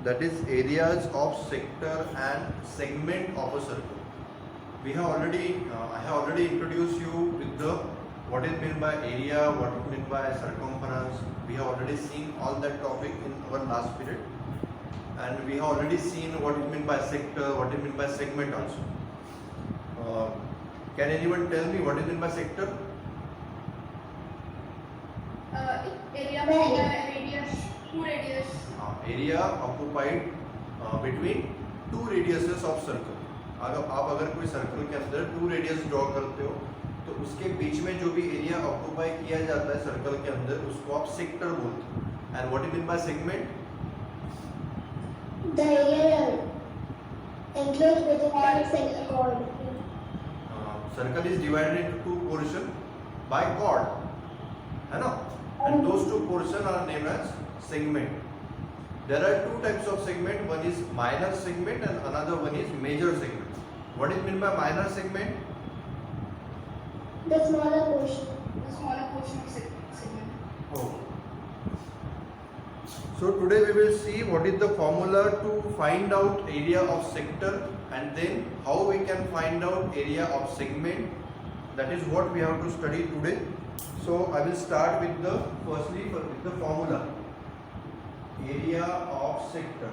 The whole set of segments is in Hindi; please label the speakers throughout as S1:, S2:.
S1: that is areas of sector and segment of a circle. We have already I have already introduced you with the what is meant by area, what is meant by circumference. We have already seen all that topic in our last period, and we have already seen what is meant by sector, what is meant by segment also. Can anyone tell me what is meant by sector?
S2: Area, radius, two radius.
S1: Area occupied between two radiuses of circle. आप अगर कोई सर्कल के अंदर टू रेडियस ड्रॉ करते हो तो उसके बीच में जो भी एरिया ऑक्यूपाई किया जाता है सर्कल के अंदर उसको आप सेक्टर बोलते हो. And what is mean by segment?
S3: The area enclosed within a chord.
S1: Circle is divided into two portion by chord, है ना? And those two portion are named as segment. There are two types of segment. One is minor segment and another one is major segment. What is meant by minor segment?
S3: The smaller portion.
S2: The smaller portion of segment.
S1: Oh. So today we will see what is the formula to find out area of sector, and then how we can find out area of segment. That is what we have to study today. So I will start with the with the formula. Area of sector.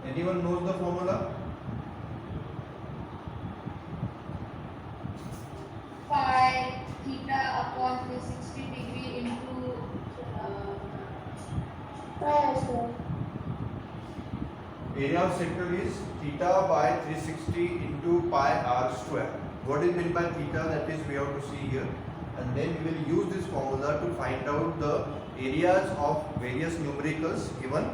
S1: Anyone knows the formula?
S2: Phi theta upon 360 degree into
S3: Pi r square.
S1: Area of sector is theta by 360 into pi r square. What is meant by theta? That is we have to see here, and then we will use this formula to find out the areas of various numericals given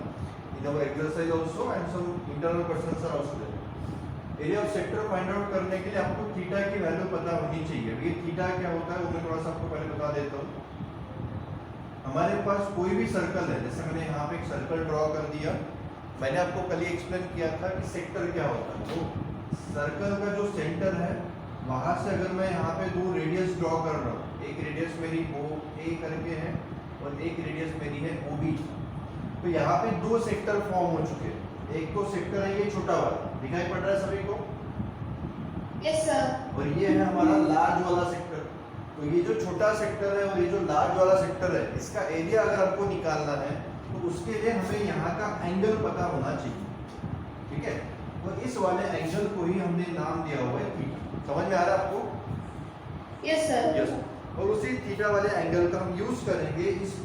S1: in our exercise also, and some internal questions are also there. Area of sector find out करने के लिए आपको थीटा की वैल्यू पता होनी चाहिए. ये थीटा क्या होता है वो मैं थोड़ा सा आपको पहले बता देता हूँ. हमारे पास कोई भी सर्कल है, जैसे मैंने यहाँ पे एक सर्कल ड्रॉ कर दिया. मैंने आपको कल ही एक्सप्लेन किया था कि सेक्टर क्या होता है. तो सर्कल का जो सेंटर है वहां से अगर मैं यहाँ पे दो रेडियस ड्रॉ कर रहा हूँ, एक रेडियस मेरी ओ ए करके है और एक रेडियस मेरी है ओ बी, तो यहाँ पे दो सेक्टर फॉर्म हो चुके हैं. एक तो सेक्टर है ये छोटा वाला, दिखाई पड़ रहा है सभी को?
S2: yes sir.
S1: और ये है हमारा लार्ज वाला सेक्टर. तो ये जो छोटा सेक्टर है और ये जो लार्ज वाला सेक्टर है, इसका एरिया अगर आपको निकालना है तो उसके लिए हमें यहाँ का एंगल पता होना चाहिए. ठीक है, और इस वाले एंगल को ही हमने नाम दिया हुआ है थीटा. समझ में आ रहा है आपको?
S2: yes sir.
S1: यस. और उसी थीटा वाले एंगल का हम यूज करेंगे इस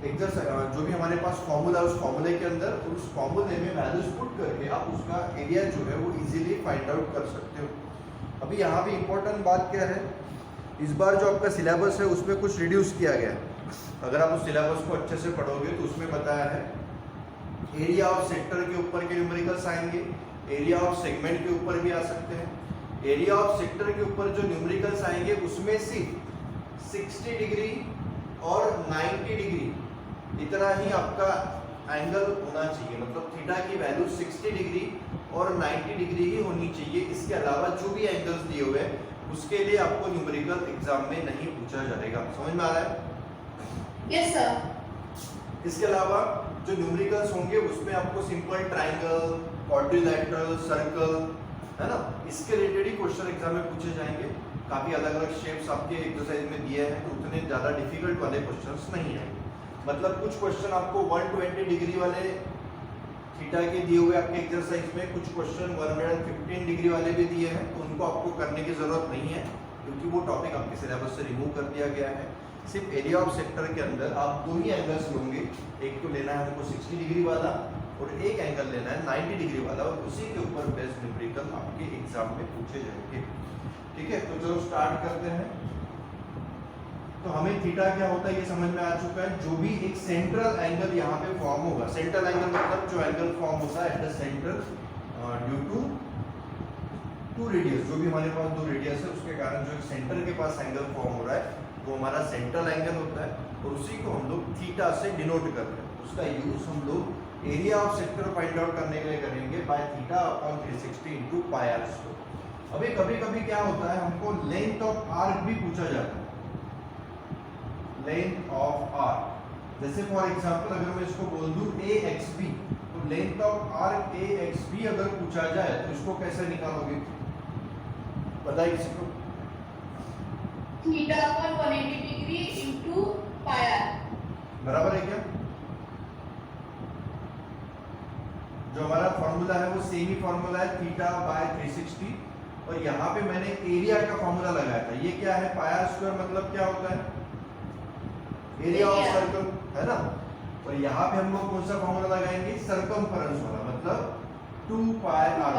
S1: एक्सरसाइज जो भी हमारे पास फॉर्मूला है उस फॉर्मूले के अंदर, और उस फॉर्मूले में वैल्यूज पुट करके आप उसका एरिया जो है वो इजीली फाइंड आउट कर सकते हो. अभी यहाँ पे इम्पोर्टेंट बात क्या है, इस बार जो आपका सिलेबस है उसमें कुछ रिड्यूस किया गया है. अगर आप उस सिलेबस को अच्छे से पढ़ोगे तो उसमें बताया है एरिया ऑफ सेक्टर के ऊपर के न्यूमेरिकल्स आएंगे, एरिया ऑफ सेगमेंट के ऊपर भी आ सकते हैं. एरिया ऑफ सेक्टर के ऊपर जो न्यूमेरिकल्स आएंगे उसमें सिर्फ 60 डिग्री और 90 डिग्री इतना ही आपका एंगल होना चाहिए. मतलब थीटा की वैल्यू 60 डिग्री और 90 डिग्री ही होनी चाहिए. इसके अलावा जो भी एंगल्स दिए हुए हैं उसके लिए आपको न्यूमेरिकल एग्जाम में नहीं पूछा जाएगा. समझ में आ रहा है?
S2: yes sir.
S1: इसके अलावा जो न्यूमेरिकल्स होंगे उसमें आपको सिंपल ट्राइंगल, क्वाड्रिलैटरल, सर्कल, है ना, इसके रिलेटेड ही क्वेश्चन एग्जाम में पूछे जाएंगे. काफी अलग अलग शेप्स आपके एक्सरसाइज में दिए हैं तो उतने ज्यादा डिफिकल्ट वाले क्वेश्चंस नहीं है. मतलब कुछ क्वेश्चन आपको 120 डिग्री वाले थीटा के दिए हुए आपके एक्सरसाइज में, कुछ क्वेश्चन 115 डिग्री वाले भी दिए हैं, तो उनको आपको करने की जरूरत नहीं है क्योंकि वो टॉपिक आपके सिलेबस से रिमूव कर दिया गया है. सिर्फ एरिया ऑफ सेक्टर के अंदर आप दो ही एंगल्स लोगे. एक तो लेना है हमको 60 डिग्री वाला और एक एंगल लेना है 90 डिग्री वाला, और उसी के ऊपर बेस्ड न्यूमेरिकल आपके एग्जाम में पूछे जाएंगे. ठीक है, तो चलो स्टार्ट करते हैं. तो हमें थीटा क्या होता है ये समझ में आ चुका है. जो भी एक सेंट्रल एंगल यहाँ पे फॉर्म होगा, सेंट्रल एंगल मतलब जो एंगल फॉर्म होता है at the centre due to two radius, जो भी हमारे पास दो रेडियस है उसके कारण जो सेंटर के पास एंगल फॉर्म हो रहा है वो हमारा सेंट्रल एंगल होता है, और उसी को हम लोग थीटा से डिनोट करते हैं. उसका यूज हम लोग area of sector find out करने के लिए करेंगे by theta upon 360 into pi r square. अभी कभी कभी क्या होता है हमको लेंथ ऑफ आर्क भी पूछा जाता है. लेंथ ऑफ आर्क, जैसे फॉर एग्जांपल अगर मैं इसको बोल दूं A X B of arc A X B अगर पूछा जाए तो इसको कैसे निकालोगे? बताइए किसी को।
S2: Theta upon 180 degree into pi r.
S1: बराबर है क्या? जो हमारा फॉर्मूला है वो सेम ही फॉर्मूला है, थीटा बाय 360। और यहाँ पे मैंने एरिया का फॉर्मूला लगाया था। ये क्या है? पाई आर स्क्वायर मतलब क्या होता है? एरिया ऑफ सर्कल, है ना। और यहाँ पे हम लोग कौन सा फॉर्मूला लगाएंगे? सरकमफेरेंस वाला, मतलब 2 पाई आर।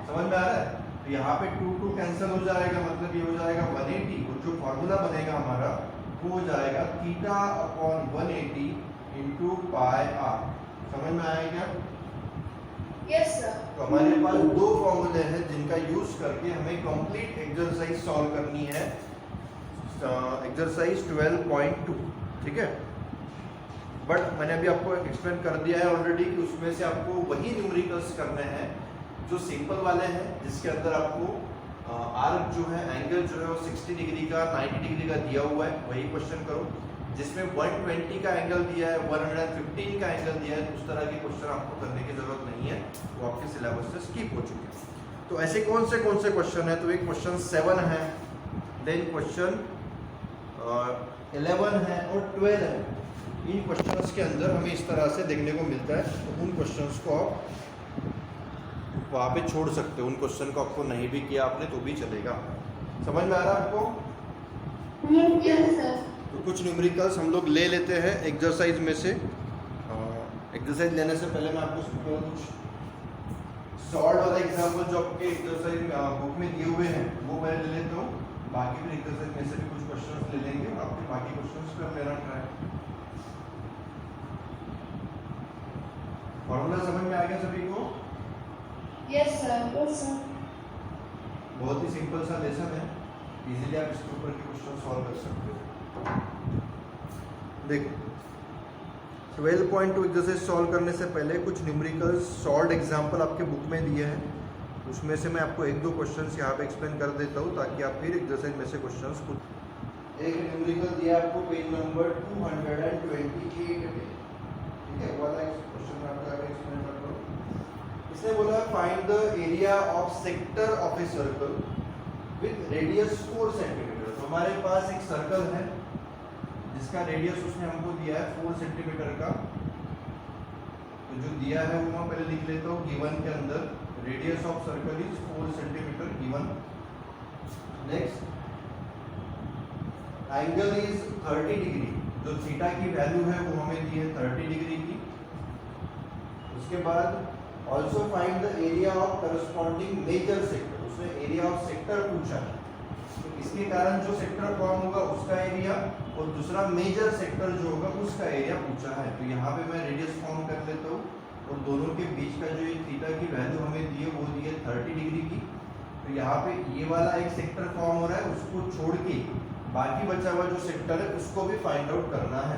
S1: समझ में आ रहा है? तो यहाँ पे 2 कैंसिल हो जाएगा, मतलब ये हो जाएगा 180। और जो फॉर्मूला बनेगा हमारा वो हो जाएगा theta upon 180 into pi r. समझ में आया क्या?
S2: Yes sir.
S1: तो हमारे पास दो फॉर्मूले हैं जिनका यूज करके हमें कंप्लीट एक्सरसाइज सॉल्व करनी है, एक्सरसाइज 12.2। ठीक है, बट मैंने अभी आपको एक्सप्लेन कर दिया है ऑलरेडी कि उसमें से आपको वही न्यूमेरिकल्स करने हैं जो सिंपल वाले हैं, जिसके अंदर आपको आर्क जो है, एंगल जो है वो 60 डिग्री का, 90 डिग्री का दिया हुआ है, वही क्वेश्चन करो। जिसमें 120 का एंगल दिया है, 115 का एंगल दिया है, उस तरह के क्वेश्चन आपको करने की जरूरत नहीं है, वो आपके सिलेबस से स्किप हो चुके हैं। तो ऐसे कौन से क्वेश्चन है? तो एक क्वेश्चन 7 है, देन क्वेश्चन 11 है और 12 है। इन क्वेश्चंस के अंदर हमें इस तरह से देखने को मिलता है, तो उन क्वेश्चंस को आप वहाँ पे छोड़ सकते हो। उन क्वेश्चन को आपको नहीं भी किया आपने तो भी चलेगा। समझ में आ रहा है आपको?
S2: Yes sir.
S1: तो कुछ न्यूमेरिकल्स हम लोग ले लेते हैं एक्सरसाइज में से। एक्सरसाइज लेने से पहले मैं आपको कुछ सॉल्व वाला एग्जाम्पल जो आपके एक्सरसाइज बुक में दिए हुए हैं वो मैं ले लेता हूँ। बाकी फिर एक्सरसाइज में से भी कुछ क्वेश्चंस ले लेंगे और आपके बाकी क्वेश्चंस पे मेरा ट्राई। फॉर्मूला समझ में आ गया सभी को?
S2: Yes sir.
S3: Yes, sir.
S1: बहुत ही सिंपल सा लेसन है, इजीली आप इसके ऊपर के क्वेश्चन सॉल्व कर सकते हो। देखो 12.2 एक्सरसाइज सॉल्व करने से पहले कुछ न्यूमेरिकल्स सॉल्व्ड एग्जांपल आपके बुक में दिए हैं, उसमें से मैं आपको एक दो क्वेश्चंस यहाँ पे एक्सप्लेन कर देता हूँ ताकि आप फिर एक्सरसाइज में से क्वेश्चंस पूछ। एक न्यूमेरिकल दिया आपको पेज नंबर 228 पे, ठीक है, वाला क्वेश्चन मैं आपको एक्सप्लेन कर रहा हूँ। इसने बोला find the area of sector of a circle with radius 4 centimetre. तो हमारे पास एक सर्कल है जिसका रेडियस उसने हमको दिया है 4 सेंटीमीटर का। तो जो दिया है वो मैं पहले लिख लेता हूँ गिवन के अंदर, radius of circle is 4 centimetre given. Next angle is 30 degree, जो थीटा की वैल्यू है वो हमें दी है 30 डिग्री की। उसके बाद also find the area of corresponding major sector, उसने एरिया ऑफ सेक्टर पूछा है, तो इसके कारण जो सेक्टर फॉर्म होगा उसका एरिया और दूसरा मेजर सेक्टर जो होगा उसका एरिया पूछा है। तो यहाँ पे मैं रेडियस फॉर्म कर लेता हूँ और दोनों के बीच का जो ये थीटा की वैल्यू हमें दी है वो दी है 30 डिग्री की। तो यहाँ पे ये वाला एक सेक्टर फॉर्म हो रहा है, उसको छोड़ के बाकी बचा हुआ जो सेक्टर है उसको भी फाइंड आउट करना है।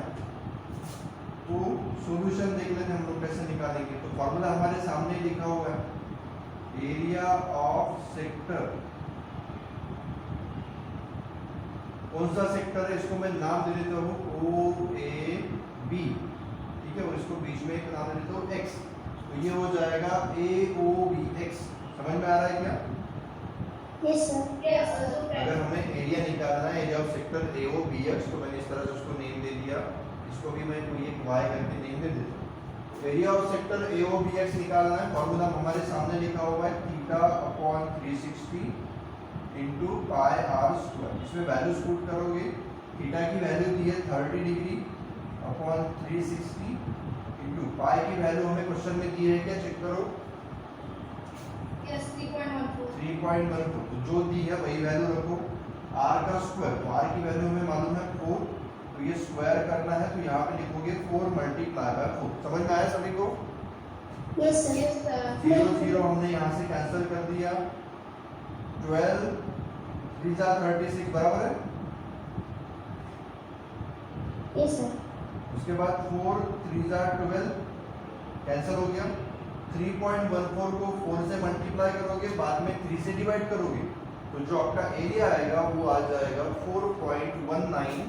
S1: तो सॉल्यूशन देख लेते हैं हम लोग कैसे निकालेंगे। तो फॉर्मूला हमारे सामने लिखा हुआ है, एरिया ऑफ सेक्टर, कौन सा सेक्टर है इसको मैं नाम दे देता हूँ ओ ए बी, ठीक है, और इसको बीच में एक नाम दे देता हूँ एक्स। तो ये हो जाएगा ए ओ बी एक्स। समझ में आ रहा है क्या?
S3: Yes, sir.
S2: Yes sir.
S1: अगर हमें एरिया निकालना है, area of sector A O B X, तो मैंने इस तरह से उसको नेम दे दिया, इसको भी मैं कोई एक वाई करके नेम दे देता हूँ। Area of sector A O B X निकालना है, फॉर्मूला हमारे सामने लिखा हुआ है theta upon 360 into pi r square. इसमें वैल्यूज पुट करोगे, थीटा की वैल्यू दी है 30 डिग्री अपॉन 360 इंटू पाई की वैल्यू हमें क्वेश्चन में दी है, क्या चेक करो,
S2: यस 3.14।
S1: 3.14। तो जो दी है वही वैल्यू रखो। आर का स्क्वायर, तो आर की वैल्यू हमें मालूम है 4, तो ये स्क्वायर करना है तो यहाँ पे लिखोगे 4 मल्टीप्लाई बाय 4। समझ में आया सभी को?
S3: Yes, sir.
S2: Yes sir.
S1: 0 0 हमने यहाँ से कैंसिल कर दिया, 12 3 36 बराबर है।
S3: Yes, sir.
S1: उसके बाद 4 3 12 कैंसिल हो गया। 3.14 को 4 से मल्टीप्लाई करोगे, बाद में 3 से डिवाइड करोगे, तो जो आपका एरिया आएगा वो आ जाएगा 4.19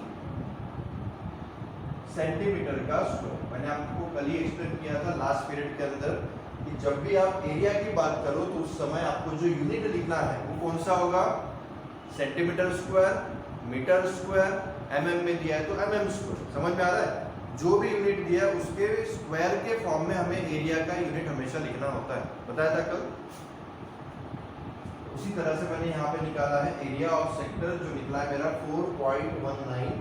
S1: सेंटीमीटर का स्क्वायर। मैंने आपको कल ही एक्सप्लेन किया था लास्ट पीरियड के अंदर कि जब भी आप एरिया की बात करो तो उस समय आपको जो यूनिट लिखना है वो कौन सा होगा, centimetre square, metre square, mm में दिया है तो mm स्क्वायर। समझ में आ रहा है, जो भी यूनिट दिया है उसके स्क्वायर के फॉर्म में हमें एरिया का यूनिट हमेशा लिखना होता है, बताया था कल। उसी तरह से मैंने यहाँ पे निकाला है एरिया ऑफ सेक्टर, जो निकला है मेरा 4.19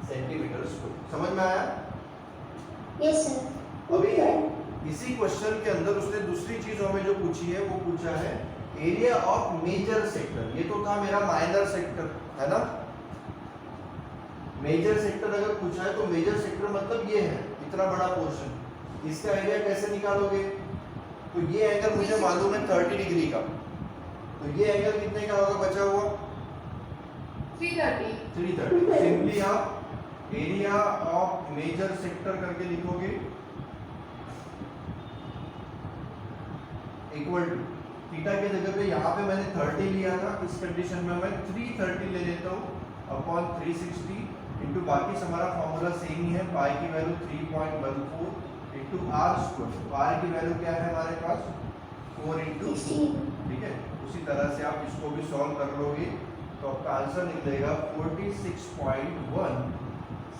S1: सेंटीमीटर स्क्वायर। समझ में आया?
S3: Yes, sir.
S1: अभी इसी क्वेश्चन के अंदर उसने दूसरी चीज हमें जो पूछी है वो पूछा है एरिया ऑफ मेजर सेक्टर। ये तो था मेरा माइनर सेक्टर, है ना। मेजर सेक्टर अगर पूछा है तो मेजर सेक्टर मतलब ये है इतना बड़ा पोर्शन, इसका एरिया कैसे निकालोगे, तो ये एंगल मुझे मालूम है 30 डिग्री का, तो ये एंगल कितने का होगा बचा हुआ,
S2: 330।
S1: 330। सिंपली आप एरिया ऑफ मेजर सेक्टर करके लिखोगे इक्वल टू थीटा के जगह पे यहाँ पे मैंने 30 लिया था, इस कंडीशन में मैं 330 ले लेता हूँ अपॉन 360 इंटू बाकी हमारा फॉर्मूला सेम ही है, पाई की वैल्यू 3.14 इंटू आर स्क्वायर। तो आर की वैल्यू क्या है हमारे पास 4 इंटू,
S3: 16.
S1: ठीक है। उसी तरह से आप इसको भी सॉल्व कर लोगे तो आपका आंसर निकलेगा 46.1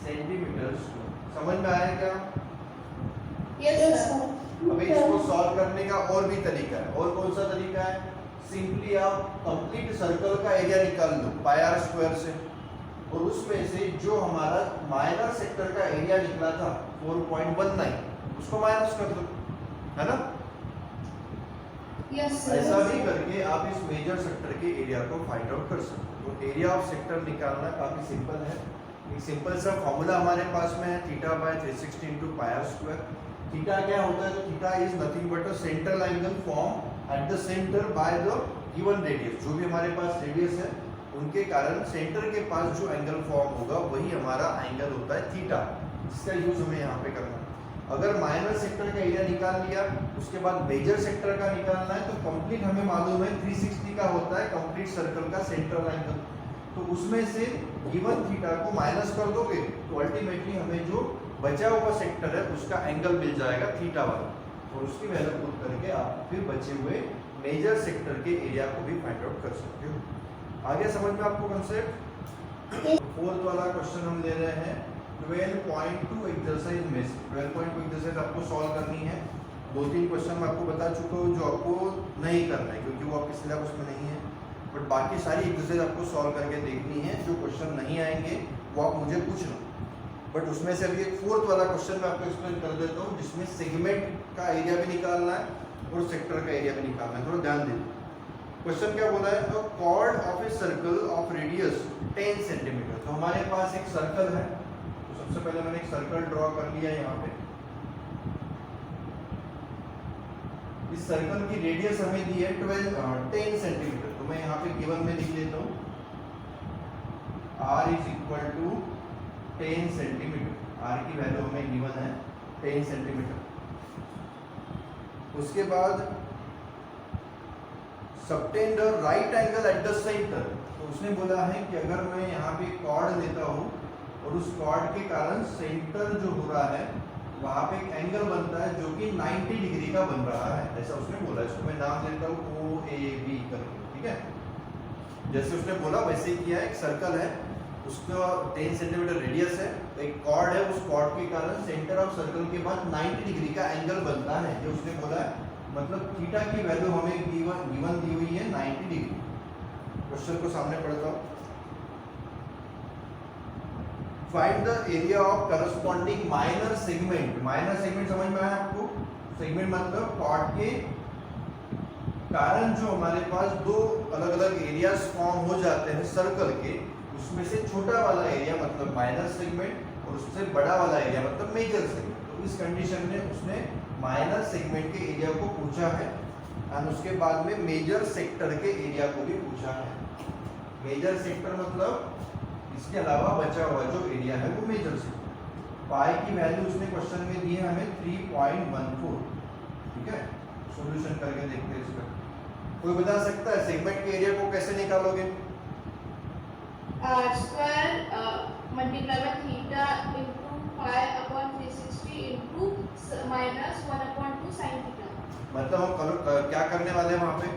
S1: सेंटीमीटर स्क्वायर। समझ में आया क्या?
S2: Yes,
S3: Yes,
S2: sir.
S3: sir.
S1: अभी इसको सॉल्व करने का और भी तरीका है, और कौन सा तरीका है, सिंपली आप कंप्लीट सर्कल का एरिया निकाल लो पाई आर स्क्वायर से, और उसमें से जो हमारा माइनर सेक्टर का एरिया निकला था 4.19 उसको माइनस कर दो, है ना।
S2: Yes, sir.
S1: ऐसा भी करके आप इस मेजर सेक्टर के एरिया को फाइंड आउट कर सकते हो। तो एरिया ऑफ सेक्टर निकालना काफी सिंपल है, एक सिंपल सा फॉर्मूला हमारे पास में है theta by 360 into pi r square. Theta क्या होता है, तो theta is nothing but a central angle form at the centre by the given radius. जो भी हमारे पास रेडियस है उनके कारण सेंटर के पास जो एंगल फॉर्म होगा वही हमारा एंगल होता है थीटा, जिसका यूज हमें यहाँ पे करना है। अगर माइनर सेक्टर का एरिया निकाल लिया, उसके बाद मेजर सेक्टर का निकालना है, तो कंप्लीट हमें मालूम है 360 का होता है कंप्लीट सर्कल का सेंट्रल एंगल, तो उसमें से गिवन थीटा को माइनस कर दोगे तो अल्टीमेटली हमें जो बचा हुआ सेक्टर है उसका एंगल मिल जाएगा थीटा वाला, और उसकी वैल्यू पुट करके आप फिर बचे हुए मेजर सेक्टर के एरिया को भी फाइंड आउट कर सकते हो। आगे समझ में आपको कंसेप्ट। फोर्थ वाला क्वेश्चन हम ले रहे हैं 12.2 एक्सरसाइज में से 12.2 एक्सरसाइज आपको सॉल्व करनी है। 2-3 क्वेश्चन मैं आपको बता चुका हूँ जो आपको नहीं करना है क्योंकि वो आपके सिलेबस में नहीं है, बट बाकी सारी एक्सरसाइज आपको सॉल्व करके देखनी है। जो क्वेश्चन नहीं आएंगे वो आप मुझे पूछना, बट उसमें से अभी एक फोर्थ वाला क्वेश्चन मैं आपको एक्सप्लेन कर देता हूँ जिसमें सेगमेंट का एरिया भी निकालना है और सेक्टर का एरिया भी निकालना है। थोड़ा ध्यान दीजिए। क्वेश्चन क्या बोला है, तो chord of a circle of radius 10 centimetre. तो हमारे पास एक सर्कल है, तो सबसे पहले मैंने एक सर्कल ड्रॉ कर लिया यहाँ पे। इस सर्कल की रेडियस हमें दी है 10 सेंटीमीटर, तो मैं यहाँ पे गिवन में लिख लेता हूँ r is equal to 10 centimetre. r की वैल्यू हमें गिवन है 10 सेंटीमीटर। उसके बाद subtend right angle at the centre. तो उसने बोला है कि अगर मैं यहाँ पे कॉर्ड लेता हूँ और उस कॉर्ड के कारण सेंटर जो हो रहा है वहाँ पे एक एंगल बनता है जो कि 90 डिग्री का बन रहा है, ऐसा उसने बोला। इसको मैं नाम लेता हूँ OAB करके, ठीक है। जैसे उसने बोला वैसे ही किया। एक सर्कल है, उसका 10 सेंटीमीटर रेडियस है, एक कॉर्ड है, उस कॉर्ड के कारण सेंटर ऑफ सर्कल के बाद 90 डिग्री का एंगल बनता है, जो उसने बोला है। मतलब थीटा की वैल्यू हमें गिवन दी हुई है 90 डिग्री। क्वेश्चन को सामने पढ़ता हूँ। Find the area of corresponding minor segment. Minor segment समझ में आया आपको? सेगमेंट मतलब कॉर्ड के कारण जो हमारे पास दो अलग अलग एरियाज फॉर्म हो जाते हैं सर्कल के, उसमें से छोटा वाला एरिया मतलब माइनर सेगमेंट और उससे बड़ा वाला एरिया मतलब मेजर सेगमेंट। तो इस कंडीशन में उसने माइनर सेगमेंट के एरिया को पूछा है और उसके बाद में मेजर सेक्टर के एरिया को भी पूछा है। मेजर सेक्टर मतलब इसके अलावा बचा हुआ जो एरिया है वो मेजर सेक्टर। पाई की वैल्यू उसने क्वेश्चन में दी है हमें 3.14, ठीक है। सॉल्यूशन करके देखते हैं इसका। कोई बता सकता है सेगमेंट के एरिया को कैसे निकालोगे?
S2: R square multiply by theta into pi upon 360 into minus 1/2 sin theta.
S1: मतलब हम क्या करने वाले हैं वहां पे?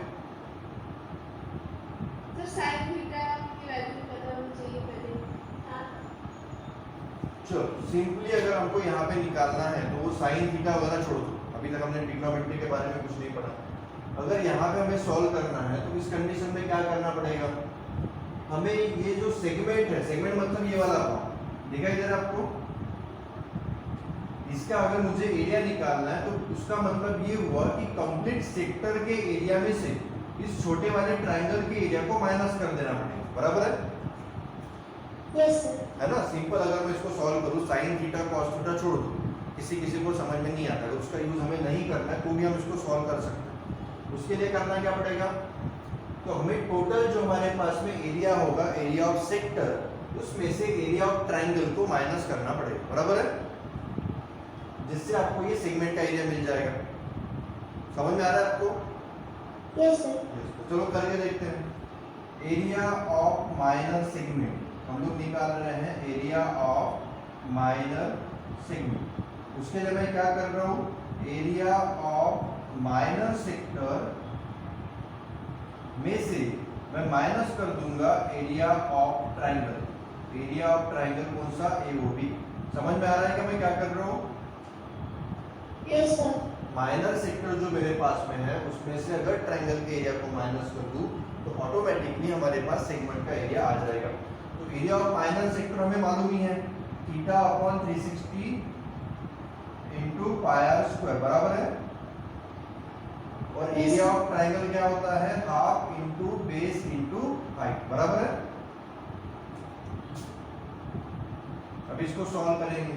S2: तो sin थीटा की वैल्यू पता होनी चाहिए पहले।
S1: चलो सिंपली अगर हमको यहाँ पे निकालना है तो वो साइन थीटा वगैरह छोड़ दो, अभी तक हमने ट्रिग्नोमेट्री के बारे में कुछ नहीं पढ़ा। अगर यहाँ पे हमें सॉल्व करना है तो इस कंडीशन में क्या करना पड़ेगा, हमें ये जो सेगमेंट है, सेगमेंट मतलब ये वाला दिखाई दे रहा है आपको, इसका अगर मुझे एरिया निकालना है तो उसका मतलब ये हुआ कि कंप्लीट सेक्टर के एरिया में से इस छोटे वाले ट्रायंगल के एरिया को माइनस कर देना पड़ेगा, बराबर है?
S3: Yes, sir.
S1: है ना? सिंपल अगर मैं इसको सॉल्व करूं, साइन थीटा कॉस थीटा छोड़ दो, किसी किसी को समझ में नहीं आता है, उसका यूज हमें नहीं करना है, तो भी हम इसको सॉल्व कर सकते हैं। उसके लिए करना क्या पड़ेगा, तो हमें टोटल जो हमारे पास में एरिया होगा, एरिया ऑफ सेक्टर, उसमें से एरिया ऑफ ट्रायंगल को माइनस करना पड़ेगा, बराबर है? जिससे आपको ये सेगमेंट का एरिया मिल जाएगा। समझ में आ रहा है आपको?
S3: Yes, sir.
S1: तो चलो करके देखते हैं। एरिया ऑफ माइनर सेगमेंट हम लोग निकाल रहे हैं, एरिया ऑफ माइनर सेगमेंट। उसके लिए मैं क्या कर रहा हूँ, एरिया ऑफ माइनर सेक्टर में से मैं माइनस कर दूंगा area of triangle. Area of triangle कौन सा, एओबी। समझ में आ रहा है कि मैं क्या कर रहा हूँ?
S3: Yes, sir.
S1: माइनर सेक्टर जो मेरे पास में है उसमें से अगर ट्रायंगल के एरिया को माइनस कर दूं तो ऑटोमेटिकली हमारे पास सेगमेंट का एरिया आ जाएगा। तो एरिया ऑफ माइनर सेक्टर हमें मालूम ही है, theta upon 360 into pi r square, बराबर है? और एरिया ऑफ ट्रायंगल क्या होता है, half into base into height, बराबर है? अब इसको सॉल्व करेंगे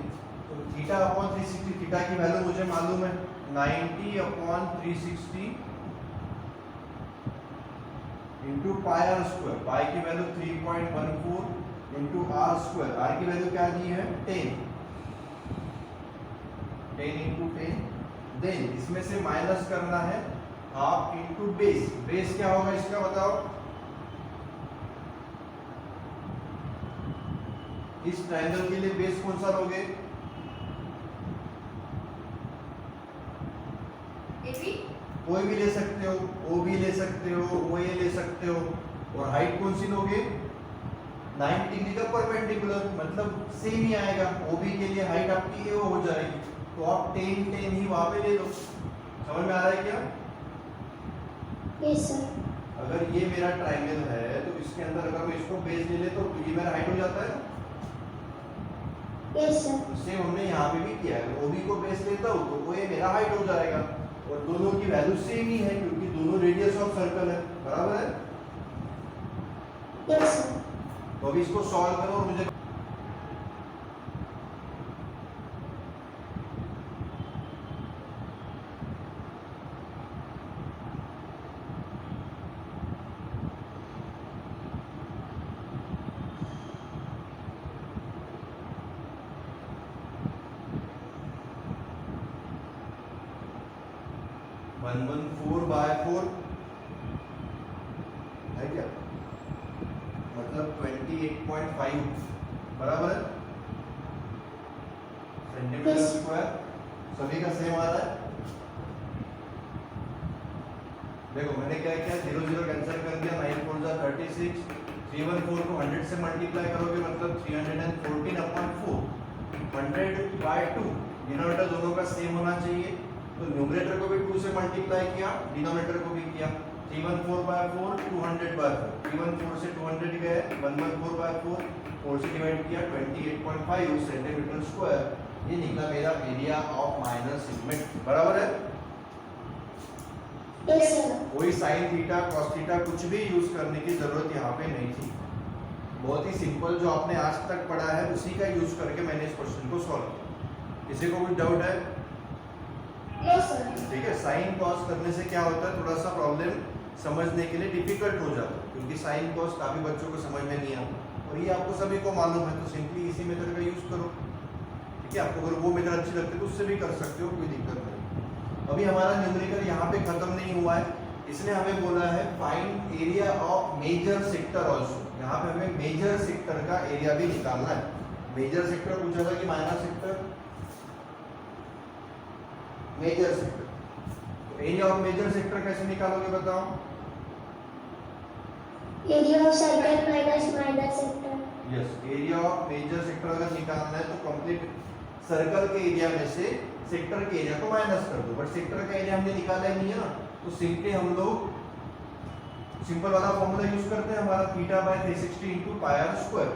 S1: तो थीटा अपॉन 360, थीटा की वैल्यू मुझे मालूम है 90 upon 360 into pi r square. Pi की value 3.14 into r square. R की वैल्यू क्या दी है, 10 इंटू 10। देन इसमें से माइनस करना है हाफ इंटू बेस। बेस क्या होगा इसका बताओ, इस ट्रायंगल के लिए बेस कौन सा लोगे? कोई भी ले सकते हो, ओ भी ले सकते हो, ओ ए ले सकते हो। और हाइट कौन सी लोगे, 90 डिग्री का परपेंडिकुलर, मतलब सेम ही आएगा। ओ बी के लिए हाइट आपकी ए हो जाएगी, तो आप 10 ही वहां पे ले लो। समझ में आ रहा है क्या?
S3: Yes, sir.
S1: अगर ये मेरा ट्रायंगल है तो इसके अंदर अगर मैं इसको बेस ले लेता हूं तो ये मेरा हाइट हो जाता है।
S3: Yes, sir.
S1: सेम हमने यहाँ पे भी किया है, ओ बी को बेस लेता हूँ तो ओ ए मेरा हाइट हो जाएगा। और दोनों की वैल्यू सेम ही है क्योंकि दोनों रेडियस ऑफ सर्कल है, बराबर है?
S3: Yes, sir.
S1: तो अभी इसको सॉल्व करो और मुझे वन 4/4 है क्या, मतलब 28.5 बराबर है सेंटीमीटर
S3: Yes.
S1: स्क्वायर। सभी का सेम आ रहा है। देखो मैंने क्या किया, 0 0 कैंसिल कर दिया, 9 4 जा 36, 314 को 100 से मल्टीप्लाई करोगे मतलब 314/4, 100/2। डिनोमिनेटर दोनों का सेम होना चाहिए, तो न्यूमरेटर को भी 2 से मल्टीप्लाई किया, डिनोमिनेटर को भी किया। 314/4 200/4, 314 से 200 गए, 114/4, 4 से डिवाइड किया, 28.5 सेंटीमीटर स्क्वायर। ये निकला मेरा एरिया ऑफ माइनर सेगमेंट, बराबर है?
S3: Yes, sir.
S1: कोई साइन थीटा कॉस थीटा कुछ भी यूज करने की जरूरत यहाँ पे नहीं थी। बहुत ही सिंपल जो आपने आज तक पढ़ा है उसी का यूज करके मैंने इस क्वेश्चन को सॉल्व किया। किसी को कोई डाउट है?
S3: No, sir.
S1: ठीक है, साइन कॉस करने से क्या होता है, थोड़ा सा प्रॉब्लम समझने के लिए डिफिकल्ट हो जाता है क्योंकि साइन कॉस काफी बच्चों को समझ में नहीं आता और ये आपको सभी को मालूम है, तो सिंपली इसी मेथड का यूज करो। ठीक है, आपको अगर वो मेथड अच्छी लगती है तो उससे भी कर सकते हो, कोई दिक्कत नहीं। अभी हमारा न्यूमेरिकल यहाँ पे खत्म नहीं हुआ है, इसने हमें बोला है find area of major sector also. यहाँ पे हमें मेजर सेक्टर का एरिया भी निकालना है। मेजर सेक्टर पूछा था कि माइनर सेक्टर, मेजर सेक्टर। तो एरिया ऑफ मेजर सेक्टर कैसे निकालोगे बताओ?
S3: Area of circle minus minor sector.
S1: Yes, area of major sector अगर निकालना है तो कंप्लीट सर्कल के एरिया में से सेक्टर के एरिया को माइनस कर दो, बट सेक्टर का एरिया हमने निकाला ही नहीं है ना, तो सिंपली हम लोग सिंपल वाला फॉर्मूला यूज करते हैं, हमारा theta by 360 into pi r square.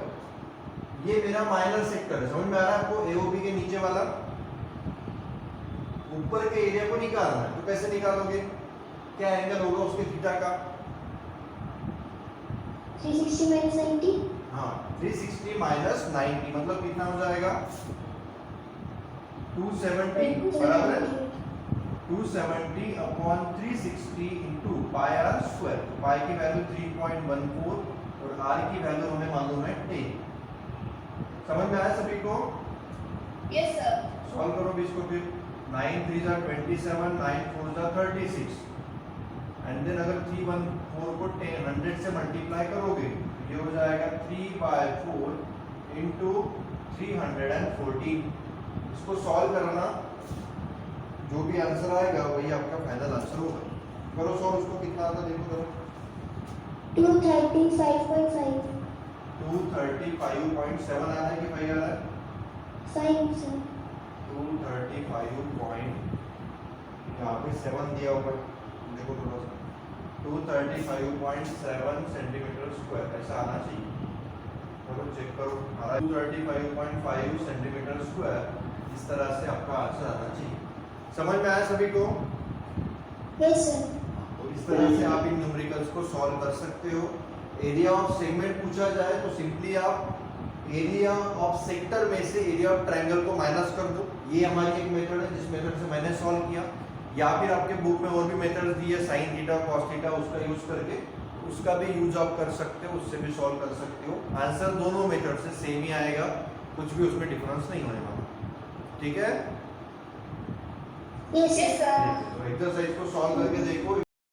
S1: ये मेरा माइनर सेक्टर है, समझ में आ रहा है आपको? एओबी के नीचे वाला ऊपर के एरिया को निकालना है, तो कैसे निकालोगे? क्या एंगल होगा उसके थीटा का?
S3: 360 minus 90.
S1: हाँ, 360 माइनस 90 मतलब कितना हो जाएगा? 270 बराबर है 270 upon 360 into pi r square. तो पाई की वैल्यू 3.14 और आर की वैल्यू हमें मालूम है 10। समझ में आया सभी को?
S2: Yes sir.
S1: सॉल्व करो भी इसको फिर। 9 3 जा 27, 9 4 जा 36 एंड देन अगर 314 को 100 से मल्टीप्लाई करोगे ये हो जाएगा 3/4 इंटू 314। इसको सॉल्व करना, जो भी आंसर आएगा वही आपका फाइनल आंसर होगा। करो सॉल्व, उसको कितना आता देखो करो।
S3: 235.5.
S1: 235.7 आ रहा है कि 5 आ रहा है?
S3: 5 sir.
S1: 235 यहाँ पे 7 दिया हुआ है, देखो थोड़ा सा 235.7 सेंटीमीटर स्क्वायर ऐसा आना चाहिए। चलो चेक करो, हमारा 235.5 सेंटीमीटर स्क्वायर इस तरह से आपका आंसर आना चाहिए। समझ में आया सभी को?
S3: Yes sir.
S1: तो इस तरह से आप इन न्यूमेरिकल्स को सॉल्व कर सकते हो। एरिया ऑफ सेगमेंट पूछा जाए तो सिंपली आप एरिया ऑफ सेक्टर में से एरिया ऑफ ट्रायंगल को माइनस कर दो। ये हमारी एक मेथड है जिस मेथड से मैंने सॉल्व किया, या फिर आपके बुक में और भी मेथड्स दी है साइन थीटा कॉस थीटा, उसका यूज करके उसका भी यूज आप कर सकते हो, उससे भी सॉल्व कर सकते हो। आंसर दोनों मेथड से सेम ही आएगा, कुछ भी उसमें डिफरेंस नहीं होने वाला। ठीक है?
S3: Yes sir.
S2: Yes sir.
S1: तो एक्सरसाइज को सॉल्व करके देखो।